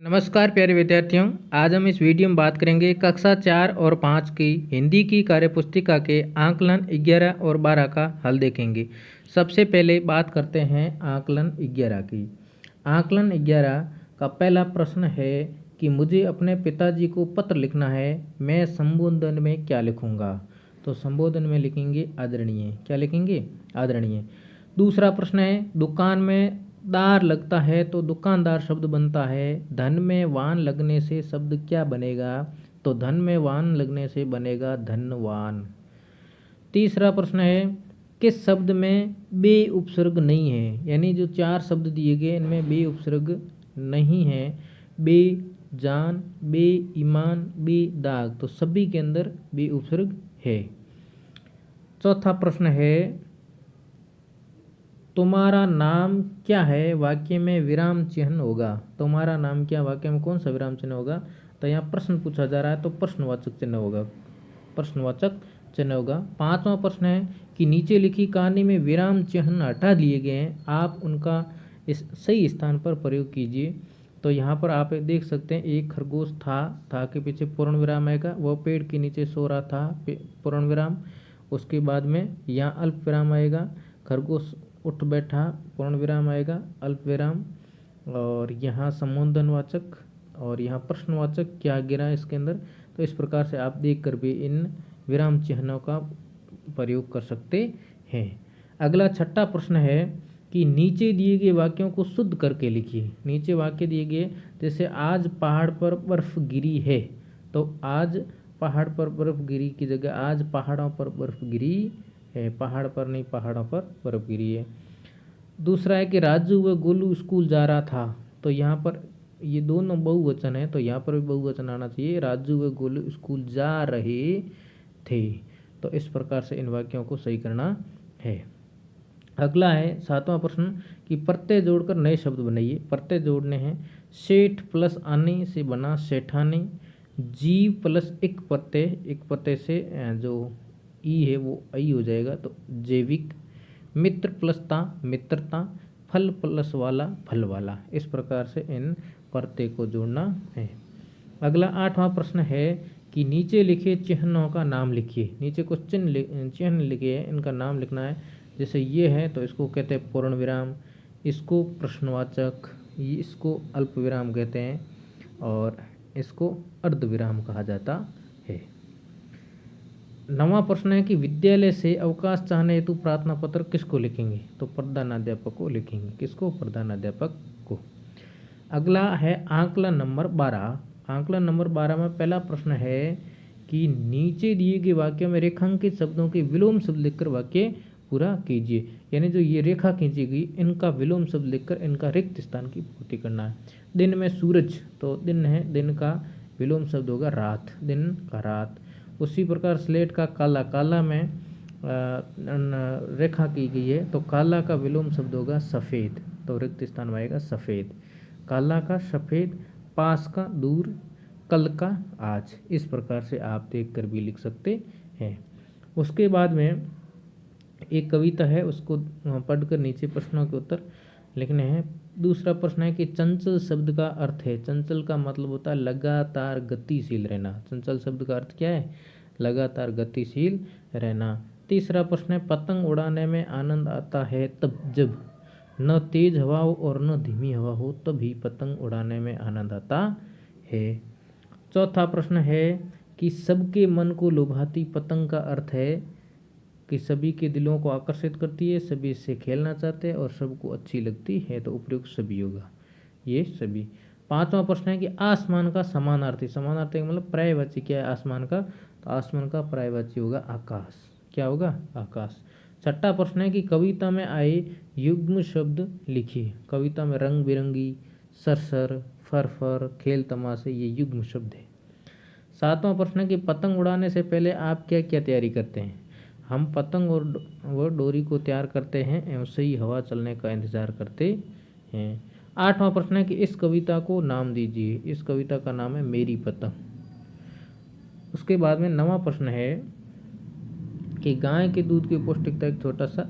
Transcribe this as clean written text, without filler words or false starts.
नमस्कार प्यारे विद्यार्थियों, आज हम इस वीडियो में बात करेंगे कक्षा 4 और 5 की हिंदी की कार्यपुस्तिका के आकलन 11 और 12 का हल देखेंगे। सबसे पहले बात करते हैं आकलन 11 की। आकलन 11 का पहला प्रश्न है कि मुझे अपने पिताजी को पत्र लिखना है, मैं संबोधन में क्या लिखूंगा? तो संबोधन में लिखेंगे आदरणीय। क्या लिखेंगे? आदरणीय। दूसरा प्रश्न है दुकान में दार लगता है तो दुकानदार शब्द बनता है, धन में वान लगने से शब्द क्या बनेगा? तो धन में वान लगने से बनेगा धनवान। तीसरा प्रश्न है किस शब्द में बे उपसर्ग नहीं है? यानी जो 4 शब्द दिए गए इनमें बे उपसर्ग नहीं है। बे जान, बे ईमान, बे दाग, तो सभी के अंदर बे उपसर्ग है। चौथा प्रश्न है तुम्हारा नाम क्या है वाक्य में विराम चिन्ह होगा। तुम्हारा नाम क्या वाक्य में कौन सा विराम चिन्ह होगा? तो यहाँ प्रश्न पूछा जा रहा है तो प्रश्नवाचक चिन्ह होगा। प्रश्नवाचक चिन्ह होगा। पांचवा प्रश्न है कि नीचे लिखी कहानी में विराम चिन्ह हटा दिए गए हैं, आप उनका इस सही स्थान पर प्रयोग कीजिए। तो यहाँ पर आप देख सकते हैं एक खरगोश था के पीछे पूर्ण विराम आएगा, वह पेड़ के नीचे सो रहा था, पूर्ण विराम। उसके बाद में यहाँ अल्प विराम आएगा, खरगोश उठ बैठा, पूर्ण विराम आएगा, अल्प विराम, और यहाँ संबोधनवाचक और यहाँ प्रश्नवाचक क्या गिरा इसके अंदर। तो इस प्रकार से आप देख कर भी इन विराम चिन्हों का प्रयोग कर सकते हैं। अगला छठा प्रश्न है कि नीचे दिए गए वाक्यों को शुद्ध करके लिखिए। नीचे वाक्य दिए गए जैसे आज पहाड़ पर बर्फ गिरी है, तो आज पहाड़ पर बर्फ गिरी की जगह आज पहाड़ों पर बर्फ गिरी है, पहाड़ पर नहीं पहाड़ों पर बर्फ गिरी है। दूसरा है कि राजू व गोलू स्कूल जा रहा था, तो यहाँ पर ये दोनों बहुवचन है तो यहाँ पर भी बहुवचन आना चाहिए, राजू व गोलू स्कूल जा रहे थे। तो इस प्रकार से इन वाक्यों को सही करना है। अगला है सातवां प्रश्न कि प्रत्यय जोड़कर नए शब्द बनाइए। प्रत्यय जोड़ने हैं। सेठ प्लस आने से बना सेठानी, जीव प्लस एक प्रत्यय से जो ई है वो आई हो जाएगा तो जैविक, मित्र प्लस ता मित्रता, फल प्लस वाला फल वाला। इस प्रकार से इन प्रत्यय को जोड़ना है। अगला आठवां प्रश्न है कि नीचे लिखे चिन्हों का नाम लिखिए। नीचे कुछ चिन्ह लिखे हैं, इनका नाम लिखना है। जैसे ये है तो इसको कहते हैं पूर्ण विराम, इसको प्रश्नवाचक, इसको अल्प विराम कहते हैं और इसको अर्ध विराम कहा जाता है। नवा प्रश्न है कि विद्यालय से अवकाश चाहने हेतु प्रार्थना पत्र किसको लिखेंगे? तो प्रधानाध्यापक को लिखेंगे। किसको? प्रधानाध्यापक को। अगला है आकलन नंबर 12। आकलन नंबर 12 में पहला प्रश्न है कि नीचे दिए गए वाक्यों में रेखांकित शब्दों के विलोम शब्द लिखकर वाक्य पूरा कीजिए। यानी जो ये रेखा खींची गई इनका विलोम शब्द लिखकर इनका रिक्त स्थान की पूर्ति करना है। दिन में सूरज, तो दिन है, दिन का विलोम शब्द होगा रात, दिन का रात। उसी प्रकार स्लेट का काला, काला में रेखा की गई है तो काला का विलोम शब्द होगा सफ़ेद, तो रिक्त स्थान में आएगा सफ़ेद। काला का सफ़ेद, पास का दूर, कल का आज। इस प्रकार से आप देख कर भी लिख सकते हैं। उसके बाद में एक कविता है, उसको पढ़कर नीचे प्रश्नों के उत्तर लिखने हैं। दूसरा प्रश्न है कि चंचल शब्द का अर्थ है। चंचल का मतलब होता है लगातार गतिशील रहना। चंचल शब्द का अर्थ क्या है? लगातार गतिशील रहना। तीसरा प्रश्न है पतंग उड़ाने में आनंद आता है तब जब न तेज हवा हो और न धीमी हवा हो, तभी पतंग उड़ाने में आनंद आता है। चौथा प्रश्न है कि सबके मन को लुभाती पतंग का अर्थ है कि सभी के दिलों को आकर्षित करती है, सभी इससे खेलना चाहते हैं और सबको अच्छी लगती है, तो उपयुक्त सभी होगा ये सभी। पांचवा प्रश्न है कि आसमान का समानार्थी। समानार्थी का मतलब पर्यायवाची क्या है आसमान का? तो आसमान का पर्यायवाची होगा आकाश। क्या होगा? आकाश। छठा प्रश्न है कि कविता में आए युग्म शब्द लिखिए। कविता में रंग बिरंगी, सरसर, फर, खेल तमाशे, ये युग्म शब्द है। सातवां प्रश्न है कि पतंग उड़ाने से पहले आप क्या क्या तैयारी करते हैं? हम पतंग और डोरी को तैयार करते हैं एवं सही हवा चलने का इंतजार करते हैं। आठवां प्रश्न है कि इस कविता को नाम दीजिए। इस कविता का नाम है मेरी पतंग। उसके बाद में नवां प्रश्न है कि गाय के दूध की पौष्टिकता एक छोटा सा